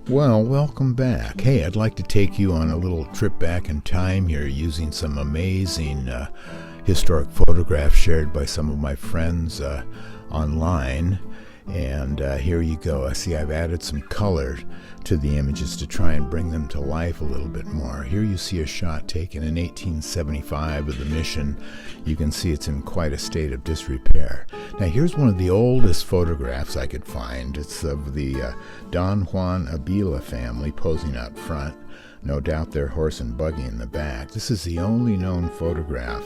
Well, welcome back. Hey, I'd like to take you on a little trip back in time here using some amazing historic photographs shared by some of my friends online. And here you go. I see I've added some color to the images to try and bring them to life a little bit more. Here you see a shot taken in 1875 of the Mission. You can see it's in quite a state of disrepair. Now here's one of the oldest photographs I could find. It's of the Don Juan Abila family posing out front. No doubt their horse and buggy in the back. This is the only known photograph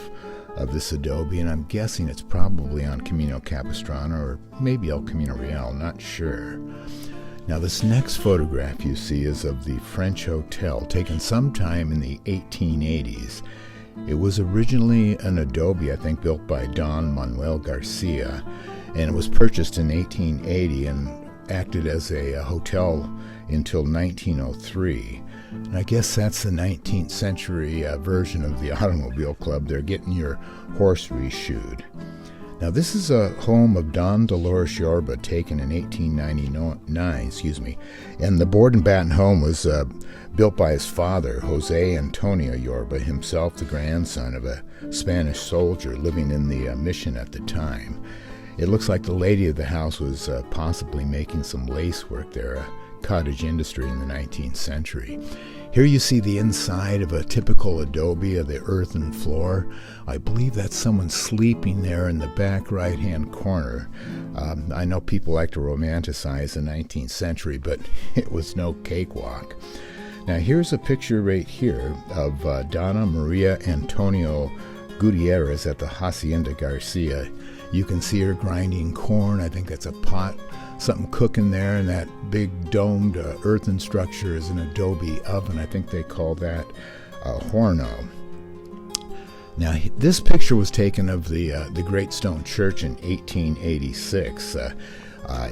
of this adobe, and I'm guessing it's probably on Camino Capistrano or maybe El Camino Real, not sure. Now this next photograph you see is of the French Hotel, taken sometime in the 1880s. It was originally an adobe, I think, built by Don Manuel Garcia, and it was purchased in 1880 and acted as a hotel until 1903. And I guess that's the 19th century version of the Automobile Club. They're getting your horse reshoed. Now this is a home of Don Dolores Yorba, taken in 1899, and the board and batten home was built by his father, Jose Antonio Yorba, himself the grandson of a Spanish soldier living in the Mission at the time. It looks like the lady of the house was possibly making some lace work there, a cottage industry in the 19th century. Here you see the inside of a typical adobe of the earthen floor. I believe that's someone sleeping there in the back right-hand corner. I know people like to romanticize the 19th century, but it was no cakewalk. Now here's a picture right here of Donna Maria Antonio Gutierrez at the Hacienda Garcia. You can see her grinding corn. I think that's a pot, something cooking there, and that big domed earthen structure is an adobe oven. I think they call that a horno. Now this picture was taken of the Great Stone Church in 1886.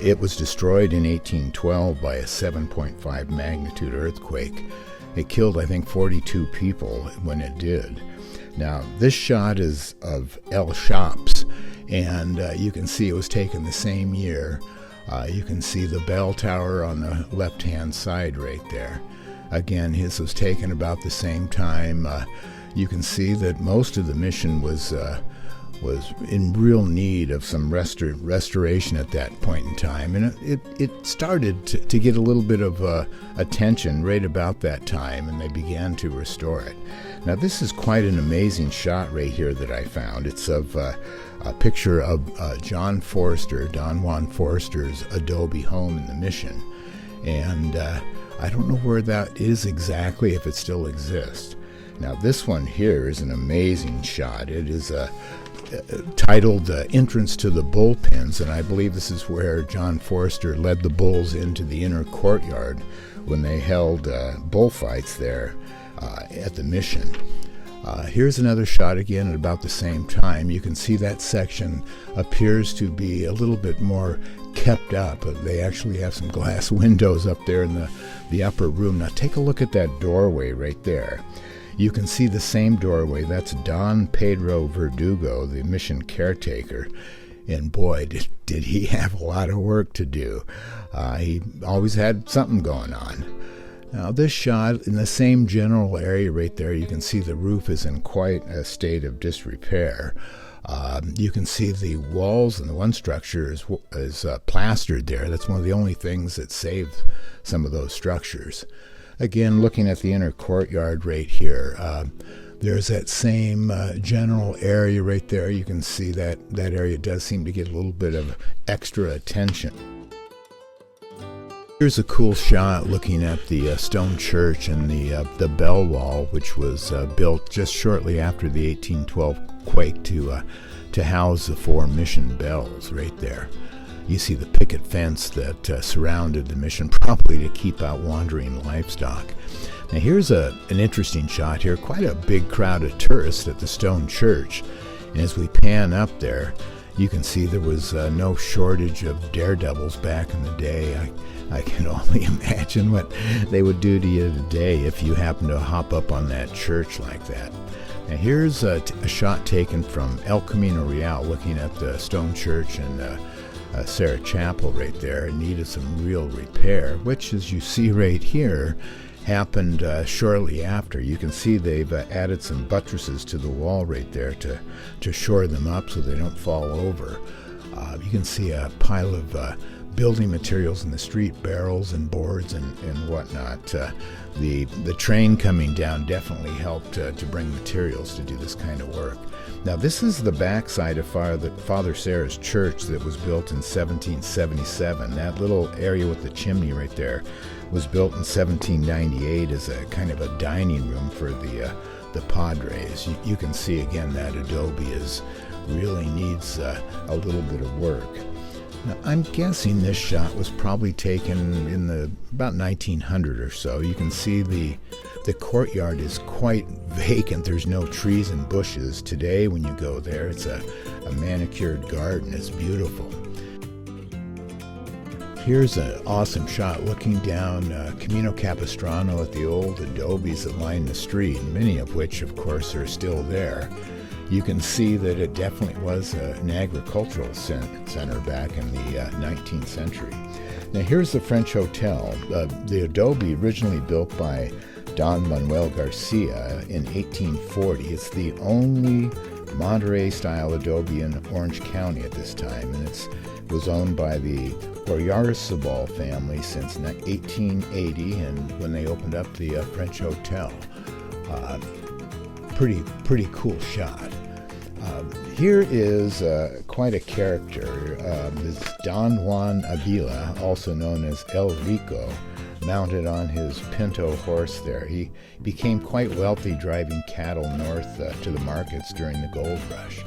It was destroyed in 1812 by a 7.5 magnitude earthquake. It killed, I think, 42 people when it did. Now this shot is of El Shops, and you can see it was taken the same year. You can see the bell tower on the left-hand side right there. Again, his was taken about the same time. You can see that most of the Mission was in real need of some restoration at that point in time, and it started to get a little bit of attention right about that time, and they began to restore it. Now this is quite an amazing shot right here that I found. It's of a picture of Don Juan Forster's adobe home in the Mission, and I don't know where that is exactly, if it still exists. Now this one here is an amazing shot. It is titled Entrance to the Bullpens, and I believe this is where John Forster led the bulls into the inner courtyard when they held bullfights there at the Mission. Here's another shot again at about the same time. You can see that section appears to be a little bit more kept up. They actually have some glass windows up there in the upper room. Now take a look at that doorway right there. You can see the same doorway. That's Don Pedro Verdugo, the Mission caretaker. And boy, did he have a lot of work to do. He always had something going on. Now this shot, in the same general area right there, you can see the roof is in quite a state of disrepair. You can see the walls in the one structure is plastered there. That's one of the only things that saved some of those structures. Again, looking at the inner courtyard right here, there's that same general area right there. You can see that area does seem to get a little bit of extra attention. Here's a cool shot looking at the stone church and the bell wall, which was built just shortly after the 1812 quake to house the 4 Mission bells right there. You see the picket fence that surrounded the Mission, probably to keep out wandering livestock. Now here's an interesting shot here. Quite a big crowd of tourists at the stone church. And as we pan up there, you can see there was no shortage of daredevils back in the day. I can only imagine what they would do to you today if you happen to hop up on that church like that. Now here's a shot taken from El Camino Real, looking at the stone church and Sarah Chapel right there. It needed some real repair, which, as you see right here, happened shortly after. You can see they've added some buttresses to the wall right there to shore them up so they don't fall over. You can see a pile of building materials in the street, barrels and boards and whatnot. The train coming down definitely helped to bring materials to do this kind of work. Now, this is the backside of Father Sarah's church that was built in 1777. That little area with the chimney right there was built in 1798 as a kind of a dining room for the Padres. You can see again that adobe really needs a little bit of work. Now, I'm guessing this shot was probably taken in about 1900 or so. You can see the courtyard is quite vacant. There's no trees and bushes. Today, when you go there, it's a manicured garden. It's beautiful. Here's an awesome shot looking down Camino Capistrano at the old adobes that line the street, many of which, of course, are still there. You can see that it definitely was an agricultural center back in the 19th century. Now here's the French Hotel. The adobe originally built by Don Manuel Garcia in 1840. It's the only Monterey-style adobe in Orange County at this time, and it was owned by the Oyarzábal family since 1880, and when they opened up the French Hotel. Pretty cool shot. Here is quite a character. This Don Juan Avila, also known as El Rico, mounted on his pinto horse there. He became quite wealthy driving cattle north to the markets during the gold rush.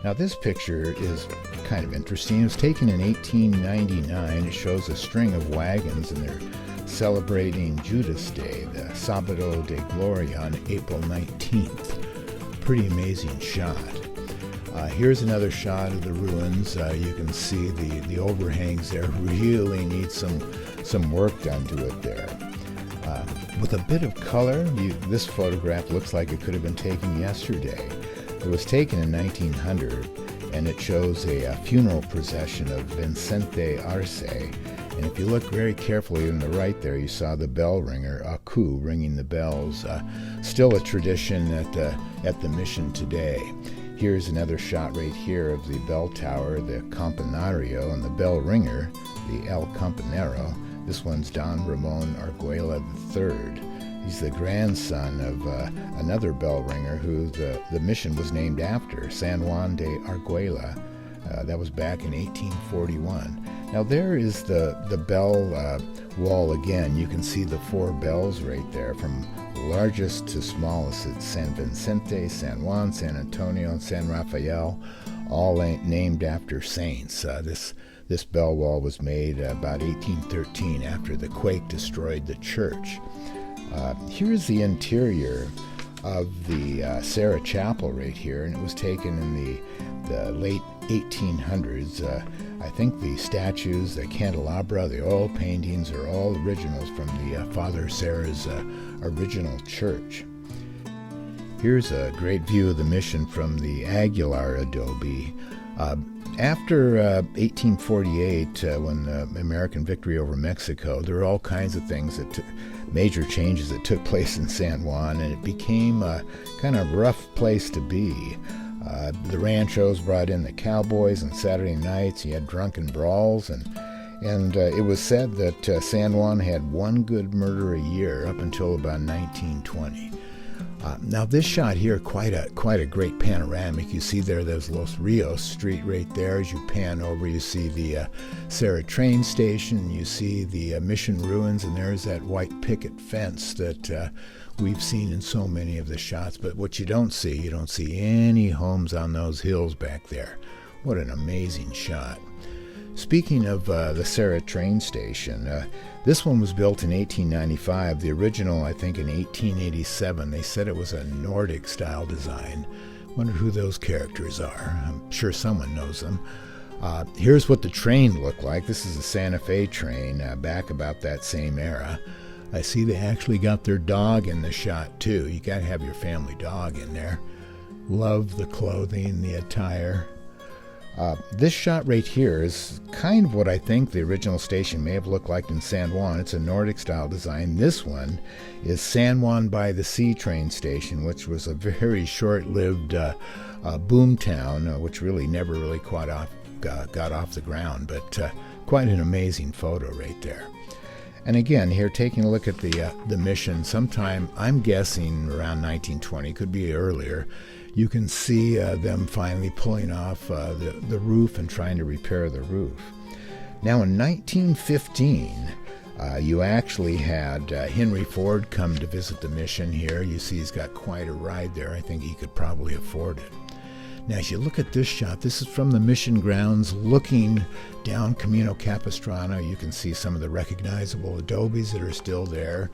Now this picture is kind of interesting. It was taken in 1899. It shows a string of wagons and they're celebrating Judas Day, the Sábado de Gloria, on April 19th. Pretty amazing shot. Here's another shot of the ruins. You can see the overhangs there really need some work done to it there. With a bit of color, this photograph looks like it could have been taken yesterday. It was taken in 1900, and it shows a funeral procession of Vicente Arce. And if you look very carefully on the right there, you saw the bell ringer, Aku, ringing the bells. Still a tradition at the mission today. Here's another shot right here of the bell tower, the campanario, and the bell ringer, the El Campanero. This one's Don Ramon Arguella III. He's the grandson of another bell ringer who the mission was named after, San Juan de Arguella. That was back in 1841. Now there is the bell wall again. You can see the four bells right there, from largest to smallest. It's San Vicente, San Juan, San Antonio, and San Rafael, all named after saints. This bell wall was made about 1813 after the quake destroyed the church. Here's the interior of the Sarah Chapel right here, and it was taken in the late 1800s. I think the statues, the candelabra, the oil paintings are all originals from the Father Sarah's original church. Here's a great view of the mission from the Aguilar adobe. After 1848, when the American victory over Mexico, there were all kinds of things major changes that took place in San Juan, and it became a kind of rough place to be. The Ranchos brought in the cowboys on Saturday nights. You had drunken brawls, and it was said that San Juan had one good murder a year up until about 1920. Now this shot here, quite a great panoramic. You see there's Los Rios Street right there. As you pan over, you see the Sarah train station. You see the mission ruins, and there's that white picket fence that we've seen in so many of the shots. But what you don't see any homes on those hills back there. What an amazing shot. Speaking of the Sarah train station, this one was built in 1895. The original, I think, in 1887. They said it was a Nordic-style design. Wonder who those characters are. I'm sure someone knows them. Here's what the train looked like. This is a Santa Fe train back about that same era. I see they actually got their dog in the shot, too. You got to have your family dog in there. Love the clothing, the attire. This shot right here is kind of what I think the original station may have looked like in San Juan. It's a Nordic style design. This one is San Juan by the Sea train station, which was a very short-lived boom town, which really never really got off the ground, but quite an amazing photo right there. And again, here taking a look at the mission, sometime, I'm guessing around 1920, could be earlier, you can see them finally pulling off the roof and trying to repair the roof. Now in 1915, you actually had Henry Ford come to visit the mission here. You see he's got quite a ride there. I think he could probably afford it. Now, as you look at this shot, this is from the mission grounds looking down Camino Capistrano. You can see some of the recognizable adobes that are still there.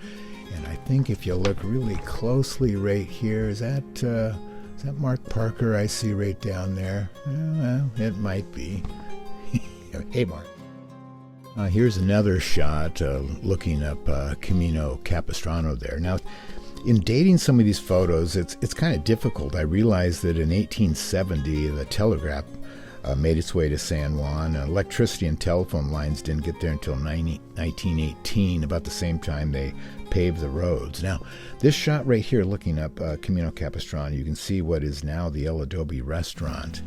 And I think if you look really closely right here, is that Mark Parker I see right down there? Well, it might be. Hey, Mark. Here's another shot looking up Camino Capistrano there. Now, in dating some of these photos, it's kind of difficult. I realized that in 1870, the telegraph made its way to San Juan. Electricity and telephone lines didn't get there until 1918, about the same time they paved the roads. Now, this shot right here, looking up Camino Capistrano, you can see what is now the El Adobe restaurant.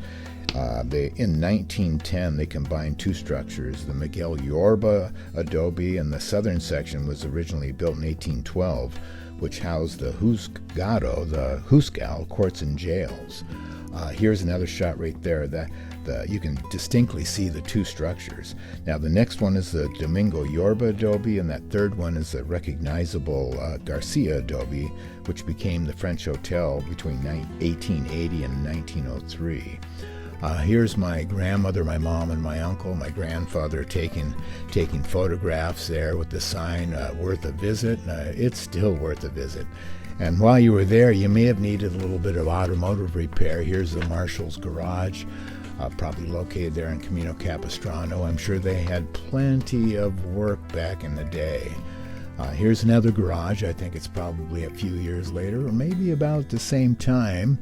In 1910, they combined two structures. The Miguel Yorba adobe and the southern section was originally built in 1812, which housed the Juzgado, the Juzgal courts and jails. Here's another shot right there. You can distinctly see the two structures. Now, the next one is the Domingo Yorba adobe, and that third one is the recognizable Garcia adobe, which became the French Hotel between 1880 and 1903. Here's my grandmother, my mom, and my uncle, my grandfather taking photographs there with the sign, worth a visit. It's still worth a visit. And while you were there, you may have needed a little bit of automotive repair. Here's the Marshall's garage, probably located there in Camino Capistrano. I'm sure they had plenty of work back in the day. Here's another garage. I think it's probably a few years later, or maybe about the same time.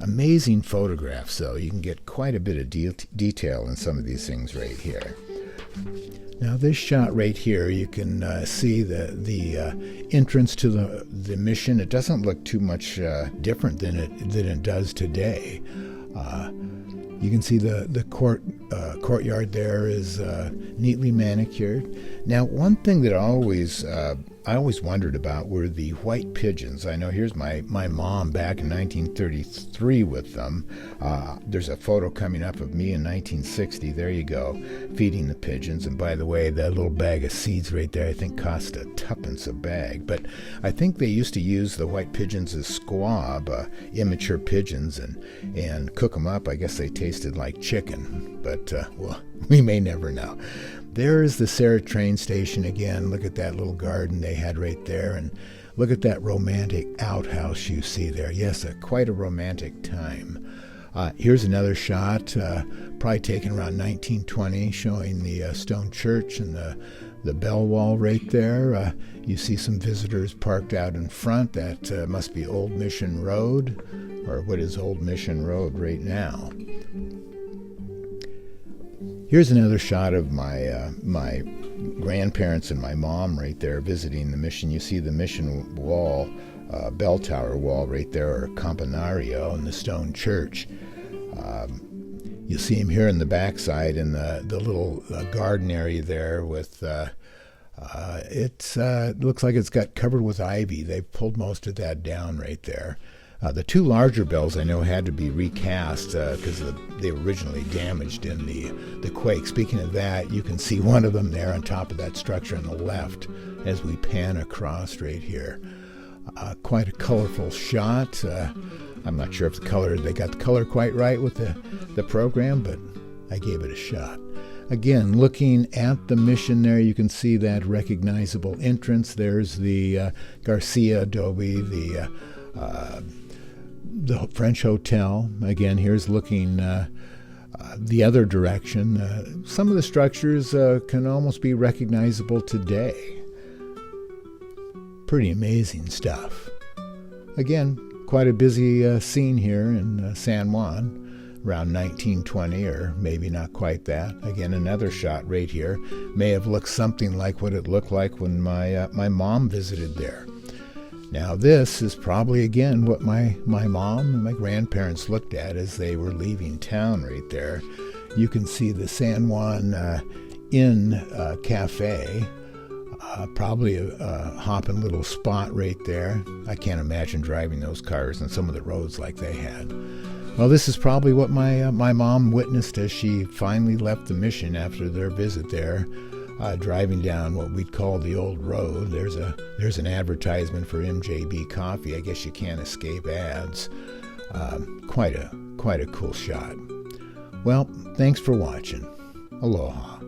Amazing photographs, though. You can get quite a bit of detail in some of these things right here. Now, this shot right here, you can see the entrance to the mission. It doesn't look too much different than it does today. You can see the courtyard there is neatly manicured. Now, one thing that I always wondered about were the white pigeons. I know here's my mom back in 1933 with them. There's a photo coming up of me in 1960. There you go, feeding the pigeons. And by the way, that little bag of seeds right there, I think cost tuppence a bag. But I think they used to use the white pigeons as squab, immature pigeons, and cook them up. I guess they tasted like chicken, but well, we may never know. There is the Serra train station again. Look at that little garden they had right there, and look at that romantic outhouse you see there. Yes, quite a romantic time. Here's another shot, probably taken around 1920, showing the stone church and the bell wall right there. You see some visitors parked out in front. That must be Old Mission Road, or what is Old Mission Road right now. Here's another shot of my grandparents and my mom right there visiting the mission. You see the mission wall, bell tower wall right there, or campanario, and the stone church. You see him here in the backside in the little garden area there with it looks like it's got covered with ivy. They've pulled most of that down right there. The two larger bells I know had to be recast because they were originally damaged in the quake. Speaking of that, you can see one of them there on top of that structure on the left as we pan across right here. Quite a colorful shot. I'm not sure if they got the color quite right with the program, but I gave it a shot. Again, looking at the mission there, you can see that recognizable entrance. There's the Garcia adobe, the French Hotel. Again, here's looking the other direction. Some of the structures can almost be recognizable today. Pretty amazing stuff. Again, quite a busy scene here in San Juan. around 1920, or maybe not quite that. Again, another shot right here may have looked something like what it looked like when my mom visited there. Now this is probably, again, what my mom and my grandparents looked at as they were leaving town right there. You can see the San Juan Inn Cafe, probably a hopping little spot right there. I can't imagine driving those cars on some of the roads like they had. Well, this is probably what my mom witnessed as she finally left the mission after their visit there. Driving down what we'd call the old road. There's an advertisement for MJB coffee. I guess you can't escape ads. Quite a cool shot. Well, thanks for watching. Aloha.